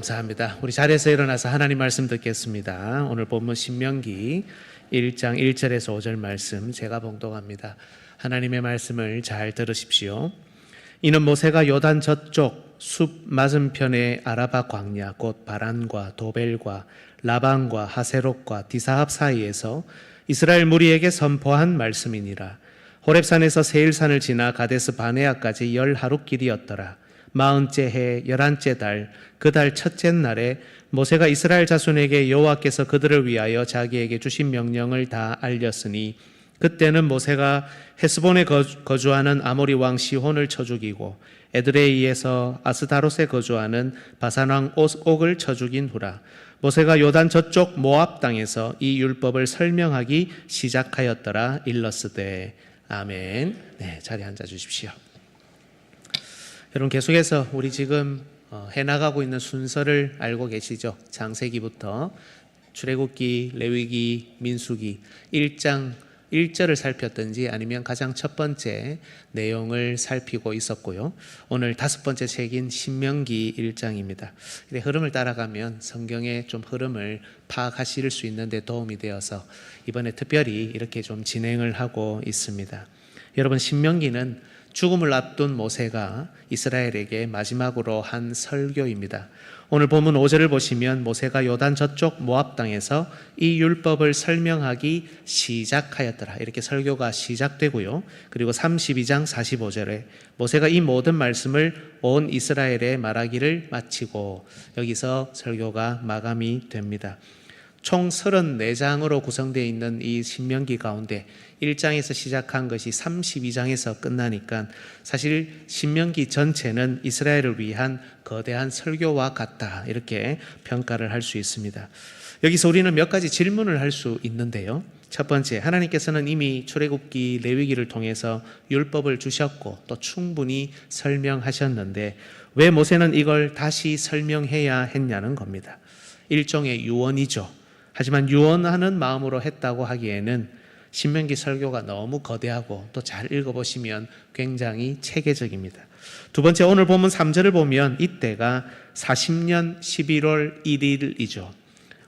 감사합니다. 우리 자리에서 일어나서 하나님 말씀 듣겠습니다. 오늘 본문 신명기 1장 1절에서 5절 말씀 제가 봉독합니다. 하나님의 말씀을 잘 들으십시오. 이는 모세가 요단 저쪽 숲 맞은편의 아라바 광야 곧 바란과 도벨과 라반과 하세롯과 디사합 사이에서 이스라엘 무리에게 선포한 말씀이니라. 호렙산에서 세일산을 지나 가데스 바네아까지 10하룻길이었더라. 40째 해 11째 달 그 달 첫째 날에 모세가 이스라엘 자손에게 여호와께서 그들을 위하여 자기에게 주신 명령을 다 알렸으니 그때는 모세가 헤스본에 거주하는 아모리 왕 시혼을 쳐 죽이고 에드레이에서 아스다롯에 거주하는 바산 왕 옥을 쳐 죽인 후라. 모세가 요단 저쪽 모압 땅에서 이 율법을 설명하기 시작하였더라. 일러스되 아멘. 네, 자리에 앉아 주십시오. 여러분, 계속해서 우리 지금 해나가고 있는 순서를 알고 계시죠? 창세기부터 출애굽기, 레위기, 민수기 1장 1절을 살폈든지 아니면 가장 첫 번째 내용을 살피고 있었고요. 오늘 다섯 번째 책인 신명기 1장입니다. 흐름을 따라가면 성경의 좀 흐름을 파악하실 수 있는 데 도움이 되어서 이번에 특별히 이렇게 좀 진행을 하고 있습니다. 여러분, 신명기는 죽음을 앞둔 모세가 이스라엘에게 마지막으로 한 설교입니다. 오늘 본문 5절을 보시면 모세가 요단 저쪽 모압 땅에서 이 율법을 설명하기 시작하였더라. 이렇게 설교가 시작되고요. 그리고 32장 45절에 모세가 이 모든 말씀을 온 이스라엘에 말하기를 마치고 여기서 설교가 마감이 됩니다. 총 34장으로 구성되어 있는 이 신명기 가운데 1장에서 시작한 것이 32장에서 끝나니까 사실 신명기 전체는 이스라엘을 위한 거대한 설교와 같다, 이렇게 평가를 할 수 있습니다. 여기서 우리는 몇 가지 질문을 할 수 있는데요. 첫 번째, 하나님께서는 이미 출애굽기, 레위기를 통해서 율법을 주셨고 또 충분히 설명하셨는데 왜 모세는 이걸 다시 설명해야 했냐는 겁니다. 일종의 유언이죠. 하지만 유언하는 마음으로 했다고 하기에는 신명기 설교가 너무 거대하고 또 잘 읽어보시면 굉장히 체계적입니다. 두 번째, 오늘 본문 3절을 보면 이때가 40년 11월 1일이죠.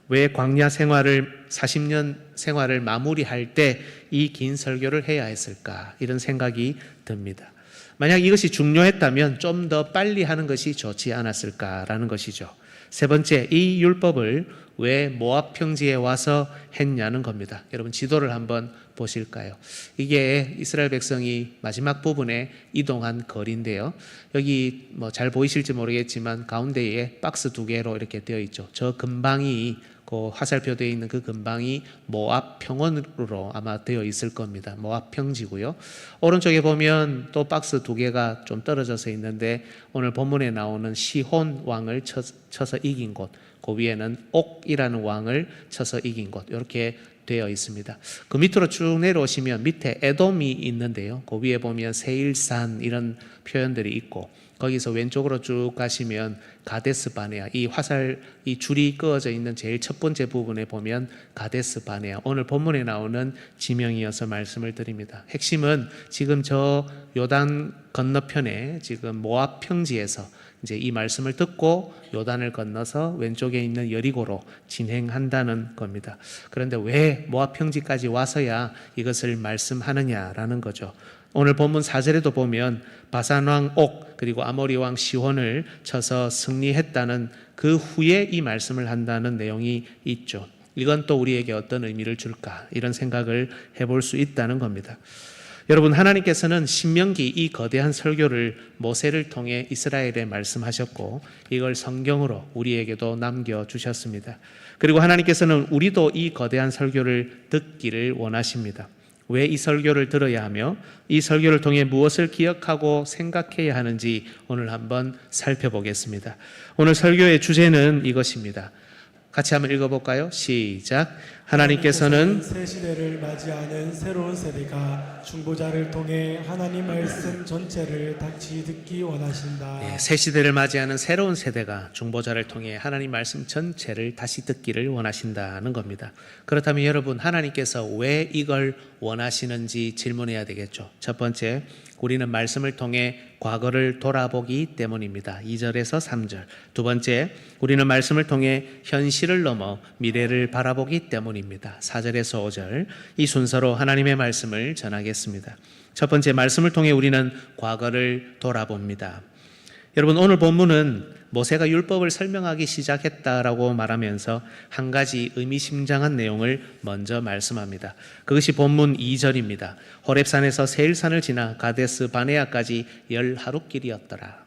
왜 광야 생활을 40년 생활을 마무리할 때 이 긴 설교를 해야 했을까? 이런 생각이 듭니다. 만약 이것이 중요했다면 좀 더 빨리 하는 것이 좋지 않았을까라는 것이죠. 세 번째, 이 율법을 왜 모압 평지에 와서 했냐는 겁니다. 여러분, 지도를 한번 보실까요? 이게 이스라엘 백성이 마지막 부분에 이동한 거리인데요. 여기 잘 보이실지 모르겠지만 가운데에 박스 두 개로 이렇게 되어 있죠. 저 근방이 그 화살표 되어 있는 그 근방이 모압 평원으로 아마 되어 있을 겁니다. 모압 평지고요. 오른쪽에 보면 또 박스 두 개가 좀 떨어져서 있는데 오늘 본문에 나오는 시혼 왕을 쳐서 이긴 곳, 그 위에는 옥이라는 왕을 쳐서 이긴 곳, 이렇게 되어 있습니다. 그 밑으로 쭉 내려오시면 밑에 에돔이 있는데요. 그 위에 보면 세일산 이런 표현들이 있고 거기서 왼쪽으로 쭉 가시면 가데스 바네아, 이 줄이 그어져 있는 제일 첫 번째 부분에 보면 가데스 바네아, 오늘 본문에 나오는 지명이어서 말씀을 드립니다. 핵심은 지금 저 요단 건너편에 지금 모압 평지에서 이제 이 말씀을 듣고 요단을 건너서 왼쪽에 있는 여리고로 진행한다는 겁니다. 그런데 왜 모압 평지까지 와서야 이것을 말씀하느냐라는 거죠. 오늘 본문 4절에도 보면 바산 왕 옥 그리고 아모리 왕 시혼을 쳐서 승리했다는 그 후에 이 말씀을 한다는 내용이 있죠. 이건 또 우리에게 어떤 의미를 줄까? 이런 생각을 해볼 수 있다는 겁니다. 여러분, 하나님께서는 신명기 이 거대한 설교를 모세를 통해 이스라엘에 말씀하셨고 이걸 성경으로 우리에게도 남겨주셨습니다. 그리고 하나님께서는 우리도 이 거대한 설교를 듣기를 원하십니다. 왜 이 설교를 들어야 하며 이 설교를 통해 무엇을 기억하고 생각해야 하는지 오늘 한번 살펴보겠습니다. 오늘 설교의 주제는 이것입니다. 같이 한번 읽어볼까요? 시작. 하나님께서는 새 시대를 맞이하는 새로운 세대가 중보자를 통해 하나님 말씀 전체를 다시 듣기 원하신다. 네, 새 시대를 맞이하는 새로운 세대가 중보자를 통해 하나님 말씀 전체를 다시 듣기를 원하신다는 겁니다. 그렇다면 여러분, 하나님께서 왜 이걸 원하시는지 질문해야 되겠죠. 첫 번째, 우리는 말씀을 통해 과거를 돌아보기 때문입니다. 2절에서 3절. 두 번째, 우리는 말씀을 통해 현실을 넘어 미래를 바라보기 때문입니다. 4절에서 5절. 이 순서로 하나님의 말씀을 전하겠습니다. 첫 번째, 말씀을 통해 우리는 과거를 돌아봅니다. 여러분, 오늘 본문은 모세가 율법을 설명하기 시작했다라고 말하면서 한 가지 의미심장한 내용을 먼저 말씀합니다. 그것이 본문 2절입니다. 호렙산에서 세일산을 지나 가데스 바네아까지 10하루길이었더라.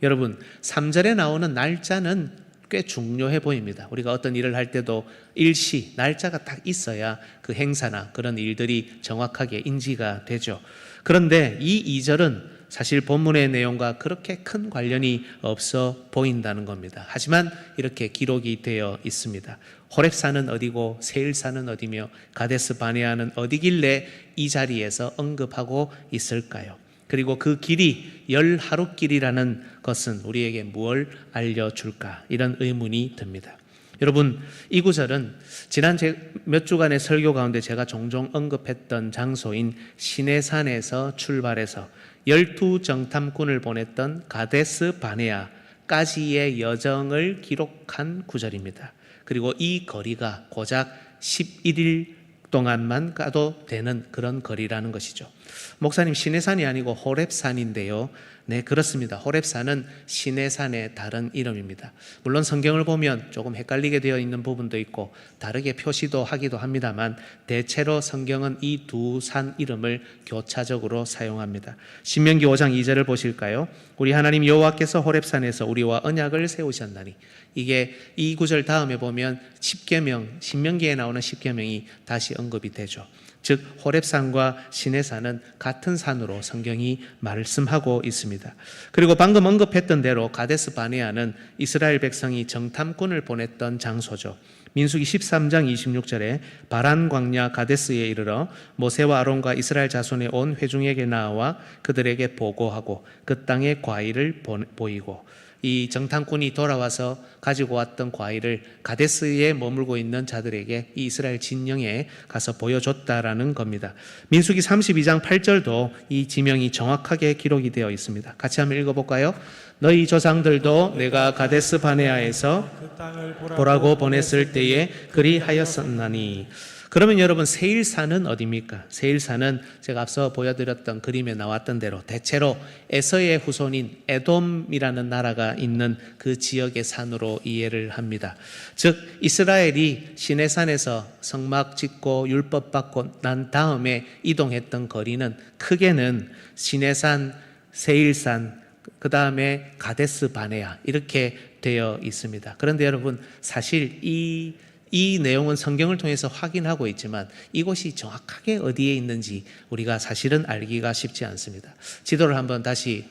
여러분, 3절에 나오는 날짜는 꽤 중요해 보입니다. 우리가 어떤 일을 할 때도 일시, 날짜가 딱 있어야 그 행사나 그런 일들이 정확하게 인지가 되죠. 그런데 이 2절은 사실 본문의 내용과 그렇게 큰 관련이 없어 보인다는 겁니다. 하지만 이렇게 기록이 되어 있습니다. 호렙산은 어디고 세일산은 어디며 가데스 바네아는 어디길래 이 자리에서 언급하고 있을까요? 그리고 그 길이 10하루길이라는 것은 우리에게 무엇을 알려줄까? 이런 의문이 듭니다. 여러분, 이 구절은 지난 몇 주간의 설교 가운데 제가 종종 언급했던 장소인 시내산에서 출발해서 12정탐꾼을 보냈던 가데스 바네아까지의 여정을 기록한 구절입니다. 그리고 이 거리가 고작 11일 동안만 가도 되는 그런 거리라는 것이죠. 목사님, 시내산이 아니고 호렙산인데요. 네, 그렇습니다. 호렙산은 시내산의 다른 이름입니다. 물론 성경을 보면 조금 헷갈리게 되어 있는 부분도 있고 다르게 표시도 하기도 합니다만 대체로 성경은 이 두 산 이름을 교차적으로 사용합니다. 신명기 5장 2절을 보실까요? 우리 하나님 여호와께서 호렙산에서 우리와 언약을 세우셨나니. 이게 이 구절 다음에 보면 십계명, 신명기에 나오는 십계명이 다시 언급이 되죠. 즉 호렙산과 시내산은 같은 산으로 성경이 말씀하고 있습니다. 그리고 방금 언급했던 대로 가데스 바네아는 이스라엘 백성이 정탐꾼을 보냈던 장소죠. 민수기 13장 26절에 바란 광야 가데스에 이르러 모세와 아론과 이스라엘 자손의 온 회중에게 나와 그들에게 보고하고 그 땅의 과일을 보이고, 이 정탐꾼이 돌아와서 가지고 왔던 과일을 가데스에 머물고 있는 자들에게 이 이스라엘 진영에 가서 보여줬다라는 겁니다. 민수기 32장 8절도 이 지명이 정확하게 기록이 되어 있습니다. 같이 한번 읽어볼까요? 너희 조상들도 내가 가데스 바네아에서 그 땅을 보라고 보냈을 때에 그리하였었나니. 그러면 여러분, 세일산은 어디입니까? 세일산은 제가 앞서 보여드렸던 그림에 나왔던 대로 대체로 에서의 후손인 에돔이라는 나라가 있는 그 지역의 산으로 이해를 합니다. 즉 이스라엘이 시내산에서 성막 짓고 율법 받고 난 다음에 이동했던 거리는 크게는 시내산, 세일산, 그 다음에 가데스 바네아 이렇게 되어 있습니다. 그런데 여러분, 사실 이 내용은 성경을 통해서 확인하고 있지만 이곳이 정확하게 어디에 있는지 우리가 사실은 알기가 쉽지 않습니다. 지도를 한번 다시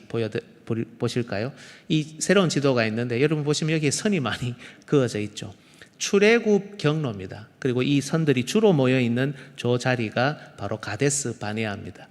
보실까요? 이 새로운 지도가 있는데 여러분 보시면 여기에 선이 많이 그어져 있죠. 출애굽 경로입니다. 그리고 이 선들이 주로 모여 있는 저 자리가 바로 가데스 바네아입니다.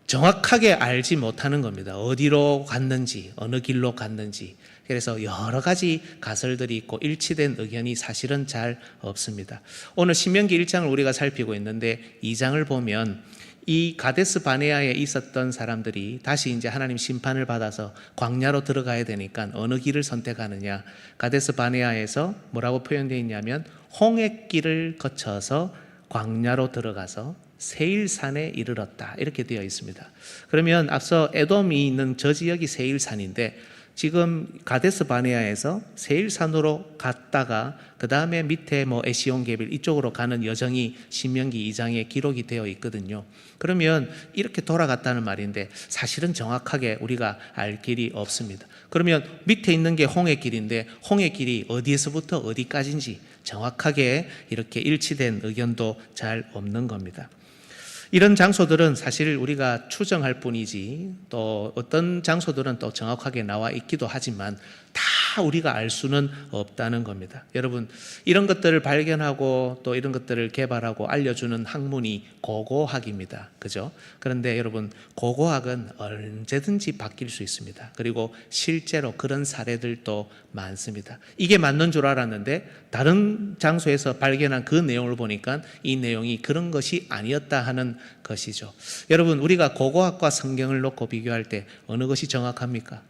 정확하게 알지 못하는 겁니다. 어디로 갔는지, 어느 길로 갔는지. 그래서 여러 가지 가설들이 있고 일치된 의견이 사실은 잘 없습니다. 오늘 신명기 1장을 우리가 살피고 있는데 2장을 보면 이 가데스 바네아에 있었던 사람들이 다시 이제 하나님 심판을 받아서 광야로 들어가야 되니까 어느 길을 선택하느냐. 가데스 바네아에서 뭐라고 표현되어 있냐면 홍해길을 거쳐서 광야로 들어가서 세일산에 이르렀다 이렇게 되어 있습니다. 그러면 앞서 에돔이 있는 저 지역이 세일산인데 지금 가데스 바네아에서 세일산으로 갔다가 그 다음에 밑에 뭐 에시온게빌 이쪽으로 가는 여정이 신명기 2장에 기록이 되어 있거든요. 그러면 이렇게 돌아갔다는 말인데 사실은 정확하게 우리가 알 길이 없습니다. 그러면 밑에 있는 게 홍해길인데 홍해길이 어디에서부터 어디까지인지 정확하게 이렇게 일치된 의견도 잘 없는 겁니다. 이런 장소들은 사실 우리가 추정할 뿐이지 또 어떤 장소들은 또 정확하게 나와 있기도 하지만 다 다 우리가 알 수는 없다는 겁니다. 여러분, 이런 것들을 발견하고 또 이런 것들을 개발하고 알려주는 학문이 고고학입니다. 그죠? 그런데 여러분, 고고학은 언제든지 바뀔 수 있습니다. 그리고 실제로 그런 사례들도 많습니다. 이게 맞는 줄 알았는데 다른 장소에서 발견한 그 내용을 보니까 이 내용이 그런 것이 아니었다 하는 것이죠. 여러분, 우리가 고고학과 성경을 놓고 비교할 때 어느 것이 정확합니까?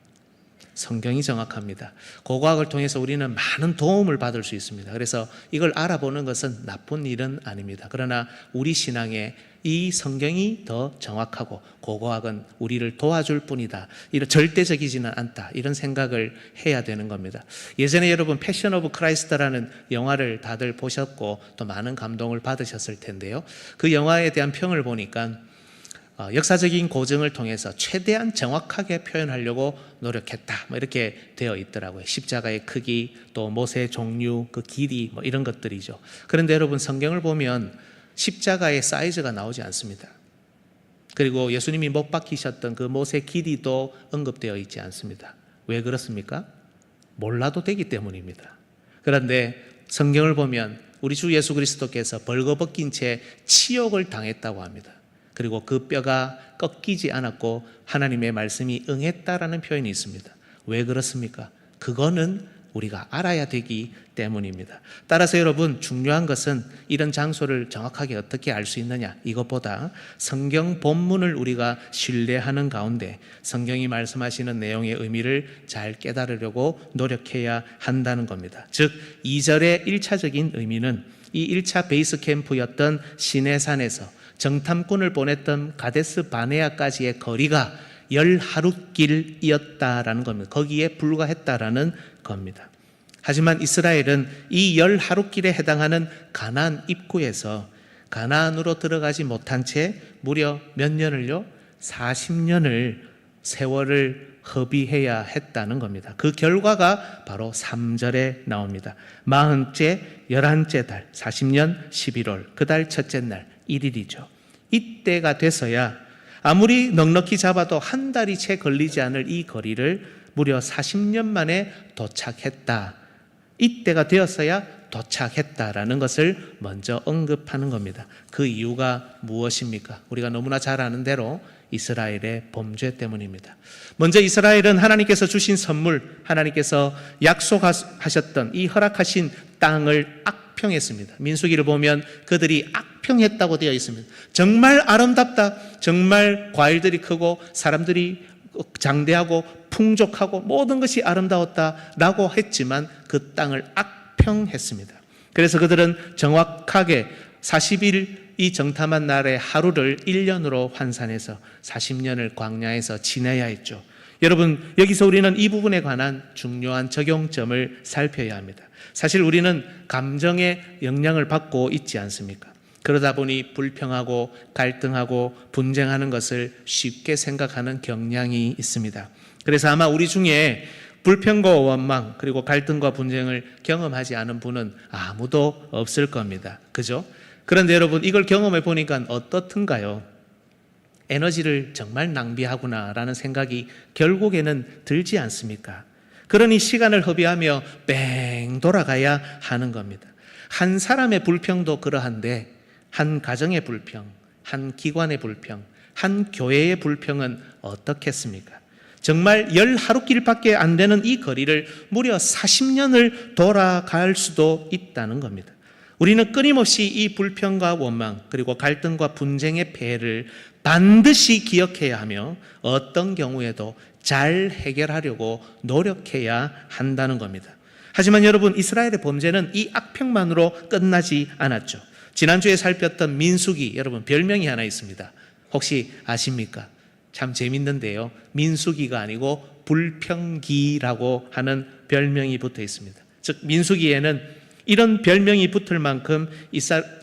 성경이 정확합니다. 고고학을 통해서 우리는 많은 도움을 받을 수 있습니다. 그래서 이걸 알아보는 것은 나쁜 일은 아닙니다. 그러나 우리 신앙에 이 성경이 더 정확하고 고고학은 우리를 도와줄 뿐이다, 이런 절대적이지는 않다, 이런 생각을 해야 되는 겁니다. 예전에 여러분 패션 오브 크라이스트라는 영화를 다들 보셨고 또 많은 감동을 받으셨을 텐데요. 그 영화에 대한 평을 보니까 역사적인 고증을 통해서 최대한 정확하게 표현하려고 노력했다, 이렇게 되어 있더라고요. 십자가의 크기, 또 못의 종류, 그 길이, 이런 것들이죠. 그런데 여러분, 성경을 보면 십자가의 사이즈가 나오지 않습니다. 그리고 예수님이 못 박히셨던 그 못의 길이도 언급되어 있지 않습니다. 왜 그렇습니까? 몰라도 되기 때문입니다. 그런데 성경을 보면 우리 주 예수 그리스도께서 벌거벗긴 채 치욕을 당했다고 합니다. 그리고 그 뼈가 꺾이지 않았고 하나님의 말씀이 응했다라는 표현이 있습니다. 왜 그렇습니까? 그거는 우리가 알아야 되기 때문입니다. 따라서 여러분, 중요한 것은 이런 장소를 정확하게 어떻게 알 수 있느냐, 이것보다 성경 본문을 우리가 신뢰하는 가운데 성경이 말씀하시는 내용의 의미를 잘 깨달으려고 노력해야 한다는 겁니다. 즉 2절의 1차적인 의미는 이 1차 베이스 캠프였던 시내산에서 정탐꾼을 보냈던 가데스 바네아까지의 거리가 10하룻길이었다라는 겁니다. 거기에 불과했다라는 겁니다. 하지만 이스라엘은 이 10하룻길에 해당하는 가나안 입구에서 가나안으로 들어가지 못한 채 무려 몇 년을요? 40년을 세월을 허비해야 했다는 겁니다. 그 결과가 바로 3절에 나옵니다. 40째, 11째 달, 40년 11월, 그 달 첫째 날 1일이죠. 이때가 돼서야 아무리 넉넉히 잡아도 한 달이 채 걸리지 않을 이 거리를 무려 40년 만에 도착했다. 이때가 되었어야 도착했다라는 것을 먼저 언급하는 겁니다. 그 이유가 무엇입니까? 우리가 너무나 잘 아는 대로 이스라엘의 범죄 때문입니다. 먼저 이스라엘은 하나님께서 주신 선물, 하나님께서 약속하셨던 이 허락하신 땅을 악평했습니다. 민수기를 보면 그들이 악평했다고 되어 있습니다. 정말 아름답다, 정말 과일들이 크고 사람들이 장대하고 풍족하고 모든 것이 아름다웠다라고 했지만 그 땅을 악평했습니다. 그래서 그들은 정확하게 40일 이 정탐한 날의 하루를 1년으로 환산해서 40년을 광야에서 지내야 했죠. 여러분, 여기서 우리는 이 부분에 관한 중요한 적용점을 살펴야 합니다. 사실 우리는 감정의 영향을 받고 있지 않습니까? 그러다 보니 불평하고 갈등하고 분쟁하는 것을 쉽게 생각하는 경향이 있습니다. 그래서 아마 우리 중에 불평과 원망 그리고 갈등과 분쟁을 경험하지 않은 분은 아무도 없을 겁니다. 그죠? 그런데 여러분, 이걸 경험해 보니까 어떻든가요? 에너지를 정말 낭비하구나라는 생각이 결국에는 들지 않습니까? 그러니 시간을 허비하며 뺑 돌아가야 하는 겁니다. 한 사람의 불평도 그러한데 한 가정의 불평, 한 기관의 불평, 한 교회의 불평은 어떻겠습니까? 정말 10하룻길밖에 안 되는 이 거리를 무려 40년을 돌아갈 수도 있다는 겁니다. 우리는 끊임없이 이 불평과 원망 그리고 갈등과 분쟁의 폐해를 반드시 기억해야 하며 어떤 경우에도 잘 해결하려고 노력해야 한다는 겁니다. 하지만 여러분, 이스라엘의 범죄는 이 악평만으로 끝나지 않았죠. 지난주에 살폈던 민수기, 여러분 별명이 하나 있습니다. 혹시 아십니까? 참 재밌는데요, 민수기가 아니고 불평기라고 하는 별명이 붙어 있습니다. 즉 민수기에는 이런 별명이 붙을 만큼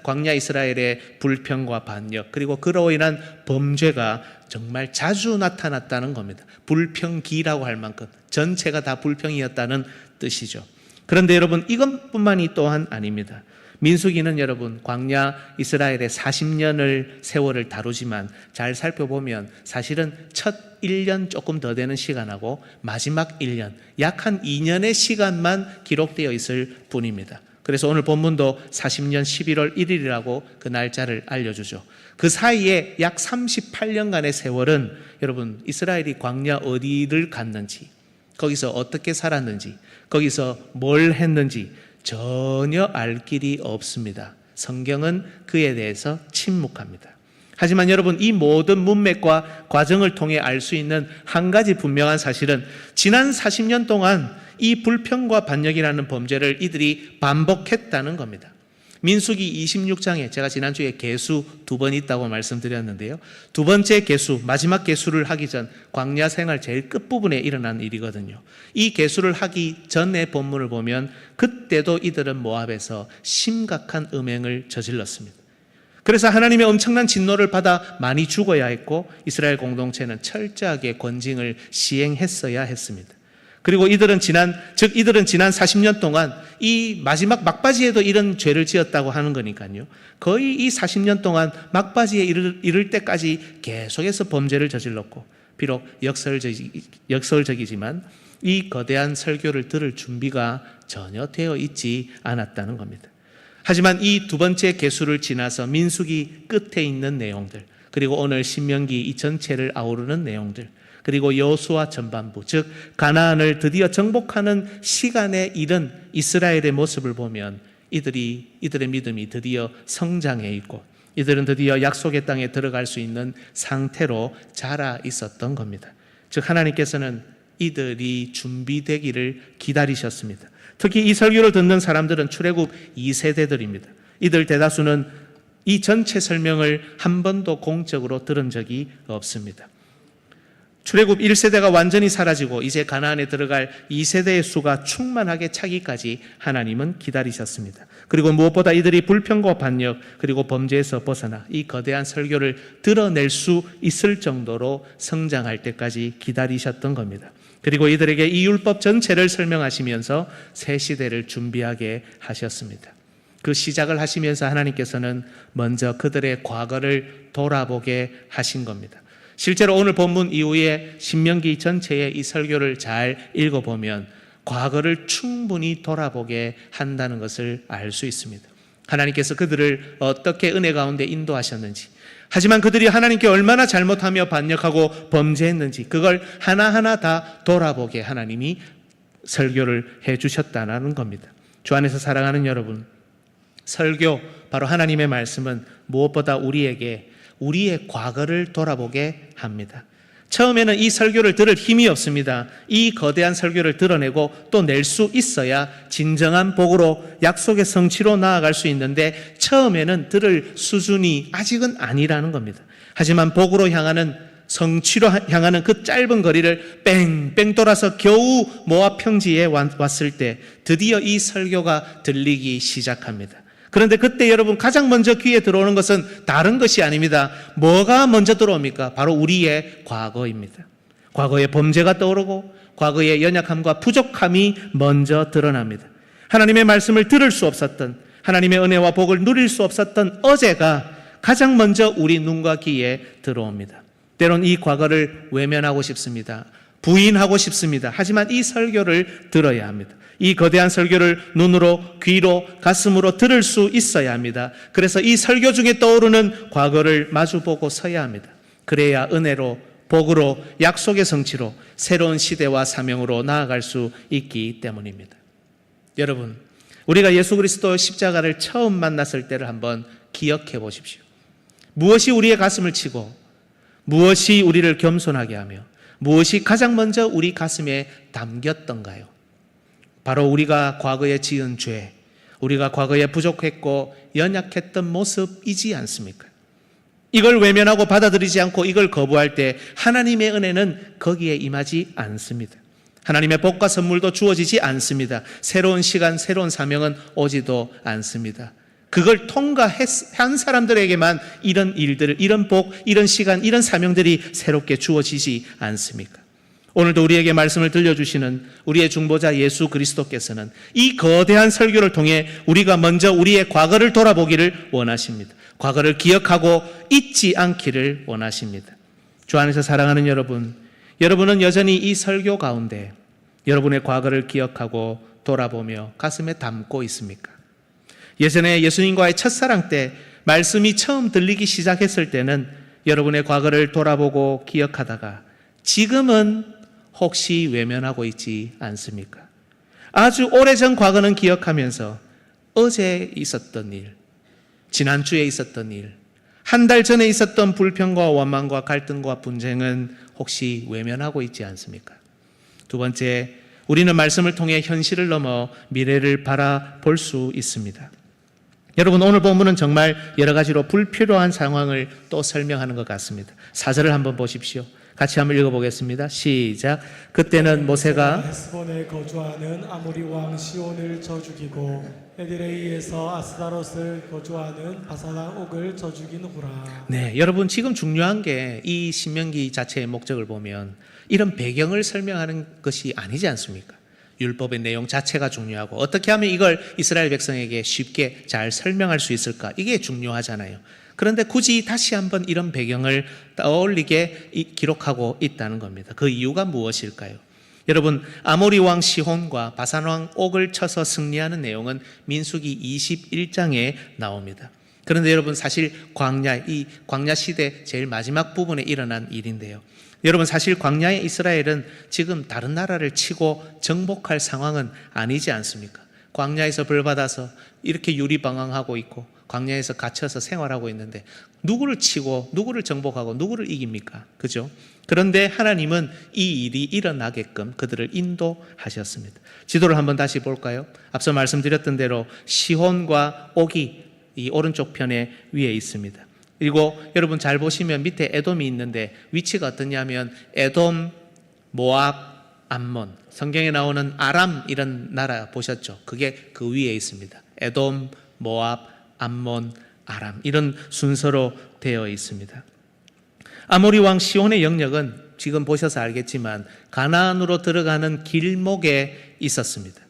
광야 이스라엘의 불평과 반역 그리고 그로 인한 범죄가 정말 자주 나타났다는 겁니다. 불평기라고 할 만큼 전체가 다 불평이었다는 뜻이죠. 그런데 여러분, 이것뿐만이 또한 아닙니다. 민수기는 여러분 광야 이스라엘의 40년을 세월을 다루지만 잘 살펴보면 사실은 첫 1년 조금 더 되는 시간하고 마지막 1년 약 한 2년의 시간만 기록되어 있을 뿐입니다. 그래서 오늘 본문도 40년 11월 1일이라고 그 날짜를 알려주죠. 그 사이에 약 38년간의 세월은 여러분 이스라엘이 광야 어디를 갔는지, 거기서 어떻게 살았는지, 거기서 뭘 했는지 전혀 알 길이 없습니다. 성경은 그에 대해서 침묵합니다. 하지만 여러분 이 모든 문맥과 과정을 통해 알 수 있는 한 가지 분명한 사실은 지난 40년 동안 이 불평과 반역이라는 범죄를 이들이 반복했다는 겁니다. 민수기 26장에 제가 지난주에 계수 2번 있다고 말씀드렸는데요. 두 번째 계수, 마지막 계수를 하기 전 광야 생활 제일 끝부분에 일어난 일이거든요. 이 계수를 하기 전의 본문을 보면 그때도 이들은 모압에서 심각한 음행을 저질렀습니다. 그래서 하나님의 엄청난 진노를 받아 많이 죽어야 했고 이스라엘 공동체는 철저하게 권징을 시행했어야 했습니다. 그리고 이들은 지난 40년 동안 이 마지막 막바지에도 이런 죄를 지었다고 하는 거니까요. 거의 이 40년 동안 막바지에 이를 때까지 계속해서 범죄를 저질렀고 비록 역설적이지만 이 거대한 설교를 들을 준비가 전혀 되어 있지 않았다는 겁니다. 하지만 이 두 번째 계수를 지나서 민수기 끝에 있는 내용들, 그리고 오늘 신명기 이 전체를 아우르는 내용들, 그리고 여호수아 전반부, 즉 가나안을 드디어 정복하는 시간에 이른 이스라엘의 모습을 보면 이들의 믿음이 드디어 성장해 있고 이들은 드디어 약속의 땅에 들어갈 수 있는 상태로 자라 있었던 겁니다. 즉 하나님께서는 이들이 준비되기를 기다리셨습니다. 특히 이 설교를 듣는 사람들은 출애굽 2세대들입니다. 이들 대다수는 이 전체 설명을 한 번도 공적으로 들은 적이 없습니다. 출애굽 1세대가 완전히 사라지고 이제 가나안에 들어갈 2세대의 수가 충만하게 차기까지 하나님은 기다리셨습니다. 그리고 무엇보다 이들이 불평과 반역 그리고 범죄에서 벗어나 이 거대한 설교를 드러낼 수 있을 정도로 성장할 때까지 기다리셨던 겁니다. 그리고 이들에게 이 율법 전체를 설명하시면서 새 시대를 준비하게 하셨습니다. 그 시작을 하시면서 하나님께서는 먼저 그들의 과거를 돌아보게 하신 겁니다. 실제로 오늘 본문 이후에 신명기 전체의 이 설교를 잘 읽어보면 과거를 충분히 돌아보게 한다는 것을 알 수 있습니다. 하나님께서 그들을 어떻게 은혜 가운데 인도하셨는지, 하지만 그들이 하나님께 얼마나 잘못하며 반역하고 범죄했는지 그걸 하나하나 다 돌아보게 하나님이 설교를 해주셨다는 겁니다. 주 안에서 사랑하는 여러분, 설교, 바로 하나님의 말씀은 무엇보다 우리에게 우리의 과거를 돌아보게 합니다. 처음에는 이 설교를 들을 힘이 없습니다. 이 거대한 설교를 드러내고 또 낼 수 있어야 진정한 복으로 약속의 성취로 나아갈 수 있는데 처음에는 들을 수준이 아직은 아니라는 겁니다. 하지만 복으로 향하는 성취로 향하는 그 짧은 거리를 뺑뺑 돌아서 겨우 모압 평지에 왔을 때 드디어 이 설교가 들리기 시작합니다. 그런데 그때 여러분 가장 먼저 귀에 들어오는 것은 다른 것이 아닙니다. 뭐가 먼저 들어옵니까? 바로 우리의 과거입니다. 과거의 범죄가 떠오르고 과거의 연약함과 부족함이 먼저 드러납니다. 하나님의 말씀을 들을 수 없었던, 하나님의 은혜와 복을 누릴 수 없었던 어제가 가장 먼저 우리 눈과 귀에 들어옵니다. 때론 이 과거를 외면하고 싶습니다. 부인하고 싶습니다. 하지만 이 설교를 들어야 합니다. 이 거대한 설교를 눈으로, 귀로, 가슴으로 들을 수 있어야 합니다. 그래서 이 설교 중에 떠오르는 과거를 마주보고 서야 합니다. 그래야 은혜로, 복으로, 약속의 성취로 새로운 시대와 사명으로 나아갈 수 있기 때문입니다. 여러분, 우리가 예수 그리스도 십자가를 처음 만났을 때를 한번 기억해 보십시오. 무엇이 우리의 가슴을 치고 무엇이 우리를 겸손하게 하며 무엇이 가장 먼저 우리 가슴에 담겼던가요? 바로 우리가 과거에 지은 죄, 우리가 과거에 부족했고 연약했던 모습이지 않습니까? 이걸 외면하고 받아들이지 않고 이걸 거부할 때 하나님의 은혜는 거기에 임하지 않습니다. 하나님의 복과 선물도 주어지지 않습니다. 새로운 시간, 새로운 사명은 오지도 않습니다. 그걸 통과한 사람들에게만 이런 일들, 이런 복, 이런 시간, 이런 사명들이 새롭게 주어지지 않습니까? 오늘도 우리에게 말씀을 들려주시는 우리의 중보자 예수 그리스도께서는 이 거대한 설교를 통해 우리가 먼저 우리의 과거를 돌아보기를 원하십니다. 과거를 기억하고 잊지 않기를 원하십니다. 주 안에서 사랑하는 여러분, 여러분은 여전히 이 설교 가운데 여러분의 과거를 기억하고 돌아보며 가슴에 담고 있습니까? 예전에 예수님과의 첫사랑 때 말씀이 처음 들리기 시작했을 때는 여러분의 과거를 돌아보고 기억하다가 지금은 혹시 외면하고 있지 않습니까? 아주 오래전 과거는 기억하면서 어제 있었던 일, 지난주에 있었던 일, 한 달 전에 있었던 불평과 원망과 갈등과 분쟁은 혹시 외면하고 있지 않습니까? 두 번째, 우리는 말씀을 통해 현실을 넘어 미래를 바라볼 수 있습니다. 여러분, 오늘 본문은 정말 여러 가지로 불필요한 상황을 또 설명하는 것 같습니다. 4절을 한번 보십시오. 같이 한번 읽어보겠습니다. 시작. 그때는 모세가 헤스본에 거주하는 아모리 왕 시온을 쳐 죽이고 에디레이에서 아스다롯을 거주하는 바사랑 옥을 쳐 죽이는구나. 네, 여러분 지금 중요한 게 이 신명기 자체의 목적을 보면 이런 배경을 설명하는 것이 아니지 않습니까? 율법의 내용 자체가 중요하고 어떻게 하면 이걸 이스라엘 백성에게 쉽게 잘 설명할 수 있을까? 이게 중요하잖아요. 그런데 굳이 다시 한번 이런 배경을 떠올리게 기록하고 있다는 겁니다. 그 이유가 무엇일까요? 여러분, 아모리 왕 시혼과 바산 왕 옥을 쳐서 승리하는 내용은 민수기 21장에 나옵니다. 그런데 여러분, 사실 이 광야 시대 제일 마지막 부분에 일어난 일인데요. 여러분, 사실 광야의 이스라엘은 지금 다른 나라를 치고 정복할 상황은 아니지 않습니까? 광야에서 벌받아서 이렇게 유리방황하고 있고 광야에서 갇혀서 생활하고 있는데 누구를 치고 누구를 정복하고 누구를 이깁니까? 그죠? 그런데 하나님은 이 일이 일어나게끔 그들을 인도하셨습니다. 지도를 한번 다시 볼까요? 앞서 말씀드렸던 대로 시혼과 옥이 이 오른쪽 편에 위에 있습니다. 그리고 여러분 잘 보시면 밑에 에돔이 있는데 위치가 어떠냐면 에돔, 모압, 암몬, 성경에 나오는 아람 이런 나라 보셨죠? 그게 그 위에 있습니다. 에돔, 모압, 암몬, 아람 이런 순서로 되어 있습니다. 아모리 왕 시온의 영역은 지금 보셔서 알겠지만 가나안으로 들어가는 길목에 있었습니다.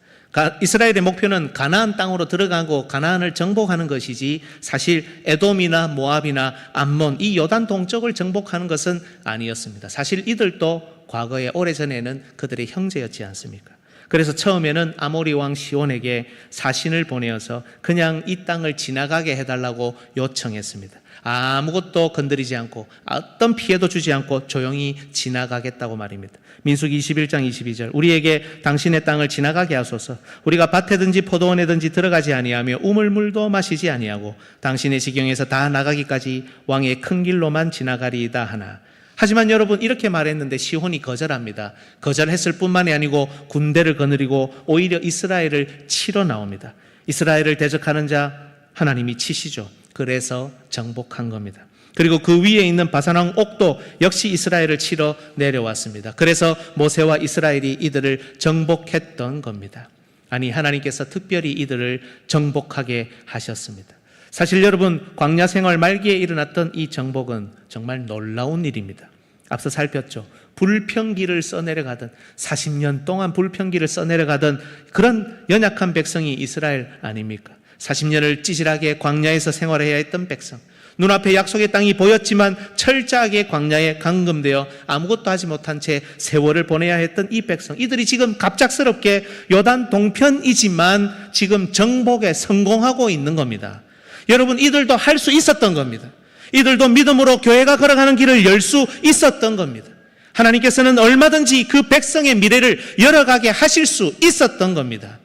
이스라엘의 목표는 가나안 땅으로 들어가고 가나안을 정복하는 것이지 사실 에돔이나 모압이나 암몬 이 요단 동쪽을 정복하는 것은 아니었습니다. 사실 이들도 과거에 오래전에는 그들의 형제였지 않습니까? 그래서 처음에는 아모리 왕 시온에게 사신을 보내어서 그냥 이 땅을 지나가게 해달라고 요청했습니다. 아무것도 건드리지 않고 어떤 피해도 주지 않고 조용히 지나가겠다고 말입니다. 민수기 21장 22절 우리에게 당신의 땅을 지나가게 하소서. 우리가 밭에든지 포도원에든지 들어가지 아니하며 우물물도 마시지 아니하고 당신의 지경에서 다 나가기까지 왕의 큰 길로만 지나가리이다 하나. 하지만 여러분 이렇게 말했는데 시혼이 거절합니다. 거절했을 뿐만이 아니고 군대를 거느리고 오히려 이스라엘을 치러 나옵니다. 이스라엘을 대적하는 자 하나님이 치시죠. 그래서 정복한 겁니다. 그리고 그 위에 있는 바산왕 옥도 역시 이스라엘을 치러 내려왔습니다. 그래서 모세와 이스라엘이 이들을 정복했던 겁니다. 아니 하나님께서 특별히 이들을 정복하게 하셨습니다. 사실 여러분 광야 생활 말기에 일어났던 이 정복은 정말 놀라운 일입니다. 앞서 살폈죠. 불평기를 써내려가던 40년 동안 불평기를 써내려가던 그런 연약한 백성이 이스라엘 아닙니까? 40년을 찌질하게 광야에서 생활해야 했던 백성, 눈앞에 약속의 땅이 보였지만 철저하게 광야에 감금되어 아무것도 하지 못한 채 세월을 보내야 했던 이 백성, 이들이 지금 갑작스럽게 요단 동편이지만 지금 정복에 성공하고 있는 겁니다. 여러분 이들도 할 수 있었던 겁니다. 이들도 믿음으로 교회가 걸어가는 길을 열 수 있었던 겁니다. 하나님께서는 얼마든지 그 백성의 미래를 열어가게 하실 수 있었던 겁니다.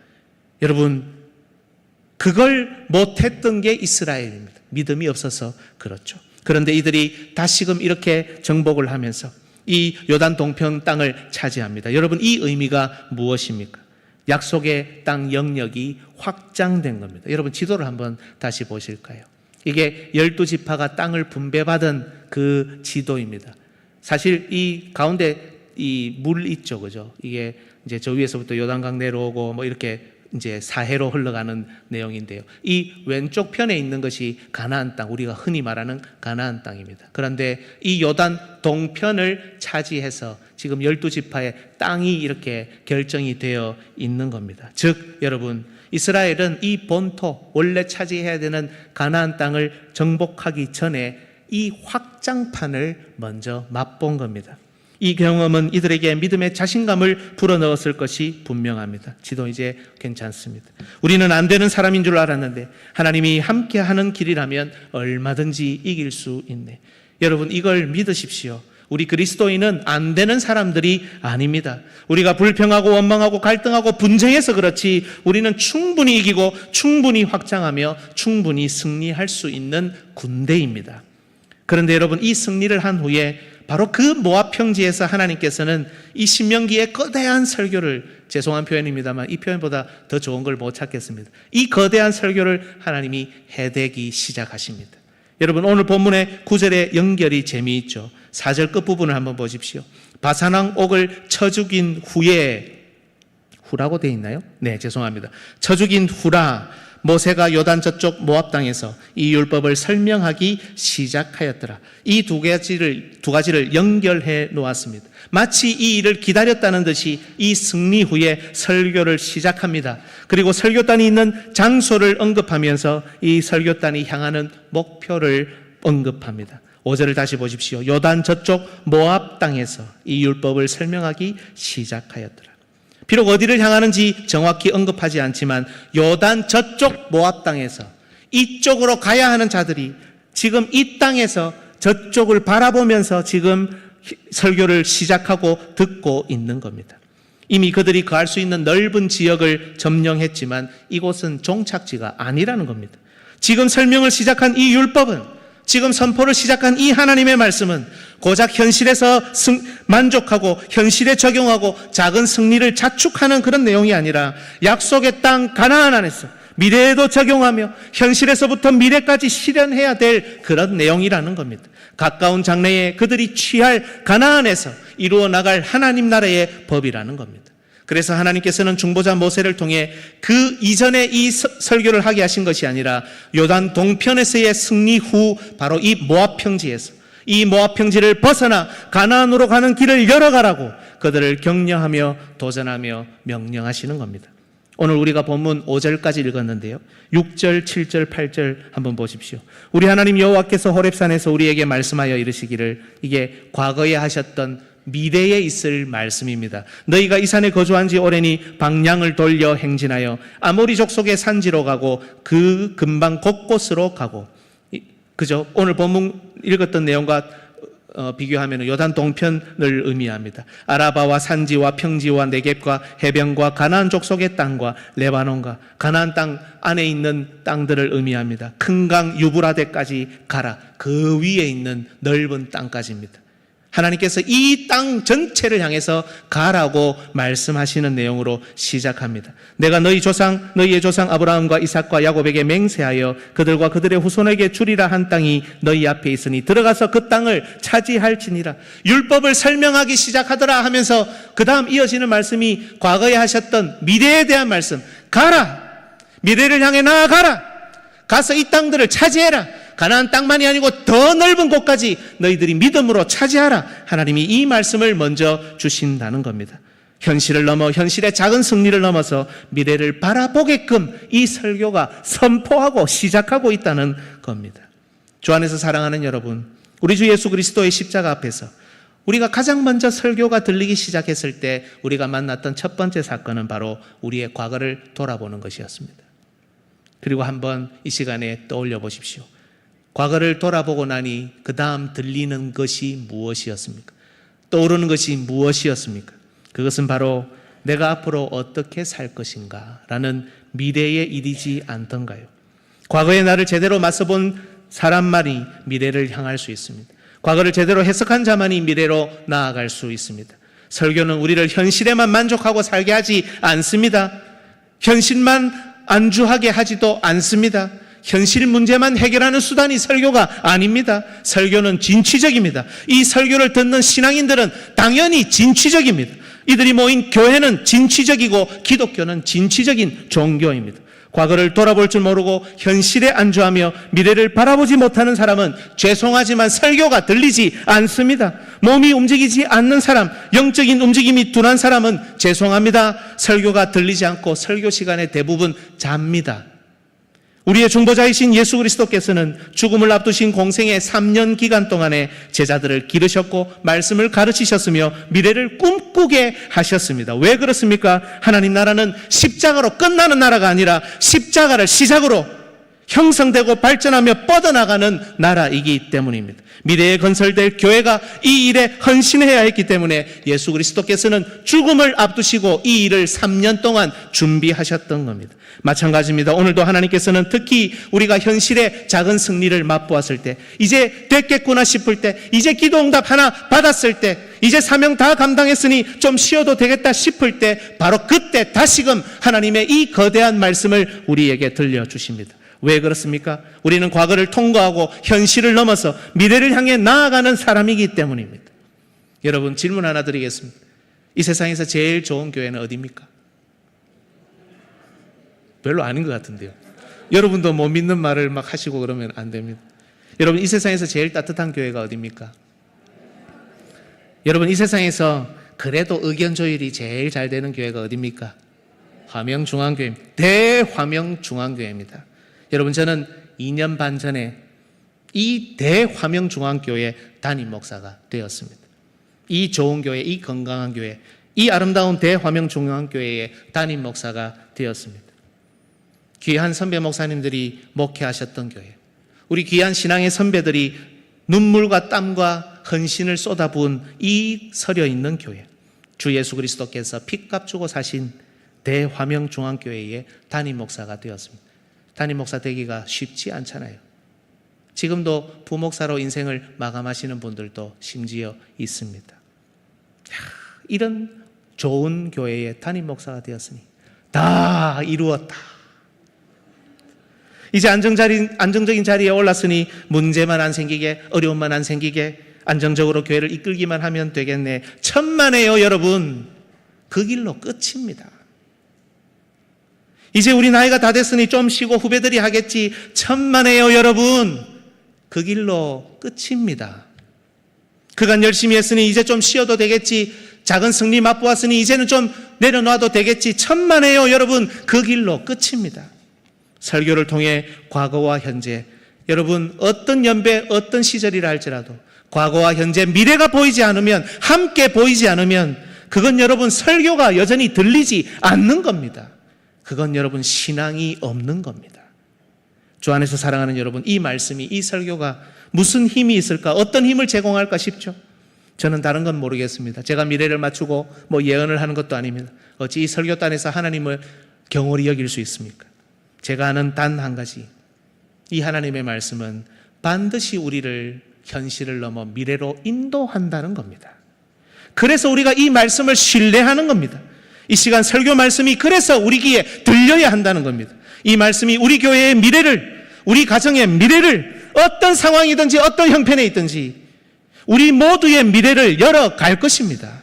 여러분 그걸 못했던 게 이스라엘입니다. 믿음이 없어서 그렇죠. 그런데 이들이 다시금 이렇게 정복을 하면서 이 요단 동편 땅을 차지합니다. 여러분 이 의미가 무엇입니까? 약속의 땅 영역이 확장된 겁니다. 여러분 지도를 한번 다시 보실까요? 이게 12지파가 땅을 분배받은 그 지도입니다. 사실 이 가운데 이 물 있죠, 그죠? 이게 이제 저 위에서부터 요단강 내려오고 뭐 이렇게 이제 사해로 흘러가는 내용인데요. 이 왼쪽 편에 있는 것이 가나안 땅, 우리가 흔히 말하는 가나안 땅입니다. 그런데 이 요단 동편을 차지해서 지금 12지파의 땅이 이렇게 결정이 되어 있는 겁니다. 즉 여러분, 이스라엘은 이 본토, 원래 차지해야 되는 가나안 땅을 정복하기 전에 이 확장판을 먼저 맛본 겁니다. 이 경험은 이들에게 믿음의 자신감을 불어넣었을 것이 분명합니다. 지도 이제 괜찮습니다. 우리는 안 되는 사람인 줄 알았는데 하나님이 함께하는 길이라면 얼마든지 이길 수 있네. 여러분, 이걸 믿으십시오. 우리 그리스도인은 안 되는 사람들이 아닙니다. 우리가 불평하고 원망하고 갈등하고 분쟁해서 그렇지 우리는 충분히 이기고 충분히 확장하며 충분히 승리할 수 있는 군대입니다. 그런데 여러분, 이 승리를 한 후에 바로 그 모압 평지에서 하나님께서는 이 신명기의 거대한 설교를, 죄송한 표현입니다만 이 표현보다 더 좋은 걸 못 찾겠습니다. 이 거대한 설교를 하나님이 해대기 시작하십니다. 여러분, 오늘 본문의 9절의 연결이 재미있죠. 4절 끝부분을 한번 보십시오. 바산왕 옥을 쳐 죽인 후에, 후라고 되어 있나요? 네, 죄송합니다. 쳐 죽인 후라 모세가 요단 저쪽 모압 땅에서 이 율법을 설명하기 시작하였더라. 이 두 가지를 연결해 놓았습니다. 마치 이 일을 기다렸다는 듯이 이 승리 후에 설교를 시작합니다. 그리고 설교단이 있는 장소를 언급하면서 이 설교단이 향하는 목표를 언급합니다. 5절을 다시 보십시오. 요단 저쪽 모압 땅에서 이 율법을 설명하기 시작하였더라. 비록 어디를 향하는지 정확히 언급하지 않지만 요단 저쪽 모압 땅에서 이쪽으로 가야 하는 자들이 지금 이 땅에서 저쪽을 바라보면서 지금 설교를 시작하고 듣고 있는 겁니다. 이미 그들이 거할 수 있는 넓은 지역을 점령했지만 이곳은 종착지가 아니라는 겁니다. 지금 설명을 시작한 이 율법은, 지금 선포를 시작한 이 하나님의 말씀은 고작 현실에서 만족하고 현실에 적용하고 작은 승리를 자축하는 그런 내용이 아니라 약속의 땅 가나안 안에서 미래에도 적용하며 현실에서부터 미래까지 실현해야 될 그런 내용이라는 겁니다. 가까운 장래에 그들이 취할 가나안에서 이루어 나갈 하나님 나라의 법이라는 겁니다. 그래서 하나님께서는 중보자 모세를 통해 그 이전에 이 설교를 하게 하신 것이 아니라 요단 동편에서의 승리 후 바로 이 모압 평지에서, 이 모압 평지를 벗어나 가나안으로 가는 길을 열어가라고 그들을 격려하며 도전하며 명령하시는 겁니다. 오늘 우리가 본문 5절까지 읽었는데요. 6절, 7절, 8절 한번 보십시오. 우리 하나님 여호와께서 호렙산에서 우리에게 말씀하여 이르시기를, 이게 과거에 하셨던 미래에 있을 말씀입니다. 너희가 이 산에 거주한 지 오래니 방향을 돌려 행진하여 아모리 족속의 산지로 가고 그 근방 곳곳으로 가고, 그죠? 오늘 본문 읽었던 내용과 비교하면 요단 동편을 의미합니다. 아라바와 산지와 평지와 네겝과 해변과 가나안 족속의 땅과 레바논과 가나안 땅 안에 있는 땅들을 의미합니다. 큰 강 유브라데까지 가라. 그 위에 있는 넓은 땅까지입니다. 하나님께서 이 땅 전체를 향해서 가라고 말씀하시는 내용으로 시작합니다. 내가 너희의 조상 아브라함과 이삭과 야곱에게 맹세하여 그들과 그들의 후손에게 주리라 한 땅이 너희 앞에 있으니 들어가서 그 땅을 차지할지니라. 율법을 설명하기 시작하더라 하면서 그 다음 이어지는 말씀이 과거에 하셨던 미래에 대한 말씀. 가라! 미래를 향해 나아가라! 가서 이 땅들을 차지해라! 가나안 땅만이 아니고 더 넓은 곳까지 너희들이 믿음으로 차지하라. 하나님이 이 말씀을 먼저 주신다는 겁니다. 현실을 넘어, 현실의 작은 승리를 넘어서 미래를 바라보게끔 이 설교가 선포하고 시작하고 있다는 겁니다. 주 안에서 사랑하는 여러분, 우리 주 예수 그리스도의 십자가 앞에서 우리가 가장 먼저 설교가 들리기 시작했을 때 우리가 만났던 첫 번째 사건은 바로 우리의 과거를 돌아보는 것이었습니다. 그리고 한번 이 시간에 떠올려 보십시오. 과거를 돌아보고 나니 그 다음 들리는 것이 무엇이었습니까? 떠오르는 것이 무엇이었습니까? 그것은 바로 내가 앞으로 어떻게 살 것인가 라는 미래의 일이지 않던가요? 과거의 나를 제대로 맞서본 사람만이 미래를 향할 수 있습니다. 과거를 제대로 해석한 자만이 미래로 나아갈 수 있습니다. 설교는 우리를 현실에만 만족하고 살게 하지 않습니다. 현실만 안주하게 하지도 않습니다. 현실 문제만 해결하는 수단이 설교가 아닙니다. 설교는 진취적입니다. 이 설교를 듣는 신앙인들은 당연히 진취적입니다. 이들이 모인 교회는 진취적이고 기독교는 진취적인 종교입니다. 과거를 돌아볼 줄 모르고 현실에 안주하며 미래를 바라보지 못하는 사람은 죄송하지만 설교가 들리지 않습니다. 몸이 움직이지 않는 사람, 영적인 움직임이 둔한 사람은 죄송합니다. 설교가 들리지 않고 설교 시간에 대부분 잡니다. 우리의 중보자이신 예수 그리스도께서는 죽음을 앞두신 공생의 3년 기간 동안에 제자들을 기르셨고 말씀을 가르치셨으며 미래를 꿈꾸게 하셨습니다. 왜 그렇습니까? 하나님 나라는 십자가로 끝나는 나라가 아니라 십자가를 시작으로 형성되고 발전하며 뻗어나가는 나라이기 때문입니다. 미래에 건설될 교회가 이 일에 헌신해야 했기 때문에 예수 그리스도께서는 죽음을 앞두시고 이 일을 3년 동안 준비하셨던 겁니다. 마찬가지입니다. 오늘도 하나님께서는 특히 우리가 현실의 작은 승리를 맛보았을 때, 이제 됐겠구나 싶을 때, 이제 기도응답 하나 받았을 때, 이제 사명 다 감당했으니 좀 쉬어도 되겠다 싶을 때, 바로 그때 다시금 하나님의 이 거대한 말씀을 우리에게 들려주십니다. 왜 그렇습니까? 우리는 과거를 통과하고 현실을 넘어서 미래를 향해 나아가는 사람이기 때문입니다. 여러분, 질문 하나 드리겠습니다. 이 세상에서 제일 좋은 교회는 어디입니까? 별로 아닌 것 같은데요. 여러분도 못 믿는 말을 막 하시고 그러면 안 됩니다. 여러분, 이 세상에서 제일 따뜻한 교회가 어디입니까? 여러분, 이 세상에서 그래도 의견 조율이 제일 잘 되는 교회가 어디입니까? 화명중앙교회입니다. 대화명중앙교회입니다. 여러분, 저는 2년 반 전에 이 대화명중앙교회 담임 목사가 되었습니다. 이 좋은 교회, 이 건강한 교회, 이 아름다운 대화명중앙교회의 담임 목사가 되었습니다. 귀한 선배 목사님들이 목회하셨던 교회, 우리 귀한 신앙의 선배들이 눈물과 땀과 헌신을 쏟아부은 이 서려 있는 교회, 주 예수 그리스도께서 핏값 주고 사신 대화명중앙교회의 담임 목사가 되었습니다. 담임 목사 되기가 쉽지 않잖아요. 지금도 부목사로 인생을 마감하시는 분들도 심지어 있습니다. 이런 좋은 교회의 담임 목사가 되었으니 다 이루었다. 이제 안정적인 자리에 올랐으니 문제만 안 생기게, 어려움만 안 생기게 안정적으로 교회를 이끌기만 하면 되겠네. 천만에요, 여러분. 그 길로 끝입니다. 이제 우리 나이가 다 됐으니 좀 쉬고 후배들이 하겠지. 천만에요, 여러분. 그 길로 끝입니다. 그간 열심히 했으니 이제 좀 쉬어도 되겠지. 작은 승리 맛보았으니 이제는 좀 내려놔도 되겠지. 천만에요, 여러분. 그 길로 끝입니다. 설교를 통해 과거와 현재, 여러분 어떤 연배, 어떤 시절이라 할지라도 과거와 현재, 미래가 보이지 않으면, 함께 보이지 않으면 그건 여러분 설교가 여전히 들리지 않는 겁니다. 그건 여러분 신앙이 없는 겁니다. 주 안에서 사랑하는 여러분, 이 말씀이, 이 설교가 무슨 힘이 있을까, 어떤 힘을 제공할까 싶죠? 저는 다른 건 모르겠습니다. 제가 미래를 맞추고 예언을 하는 것도 아닙니다. 어찌 이 설교단에서 하나님을 경홀히 여길 수 있습니까? 제가 아는 단 한 가지, 이 하나님의 말씀은 반드시 우리를 현실을 넘어 미래로 인도한다는 겁니다. 그래서 우리가 이 말씀을 신뢰하는 겁니다. 이 시간 설교 말씀이 그래서 우리 귀에 들려야 한다는 겁니다. 이 말씀이 우리 교회의 미래를, 우리 가정의 미래를, 어떤 상황이든지 어떤 형편에 있든지 우리 모두의 미래를 열어갈 것입니다.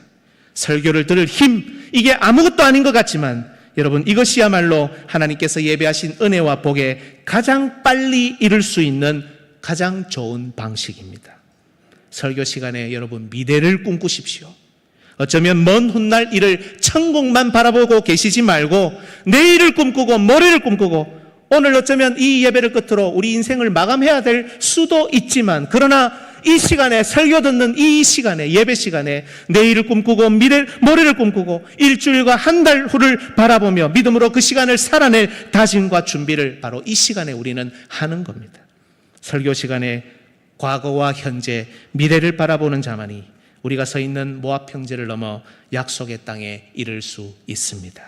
설교를 들을 힘, 이게 아무것도 아닌 것 같지만 여러분, 이것이야말로 하나님께서 예배하신 은혜와 복에 가장 빨리 이룰 수 있는 가장 좋은 방식입니다. 설교 시간에 여러분 미래를 꿈꾸십시오. 어쩌면 먼 훗날 일을 천국만 바라보고 계시지 말고 내일을 꿈꾸고 모레를 꿈꾸고, 오늘 어쩌면 이 예배를 끝으로 우리 인생을 마감해야 될 수도 있지만, 그러나 이 시간에, 설교 듣는 이 시간에, 예배 시간에 내일을 꿈꾸고 모레를 꿈꾸고 일주일과 한 달 후를 바라보며 믿음으로 그 시간을 살아낼 다짐과 준비를 바로 이 시간에 우리는 하는 겁니다. 설교 시간에 과거와 현재, 미래를 바라보는 자만이 우리가 서 있는 모압 평지를 넘어 약속의 땅에 이를 수 있습니다.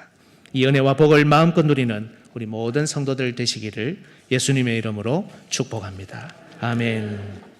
이 은혜와 복을 마음껏 누리는 우리 모든 성도들 되시기를 예수님의 이름으로 축복합니다. 아멘.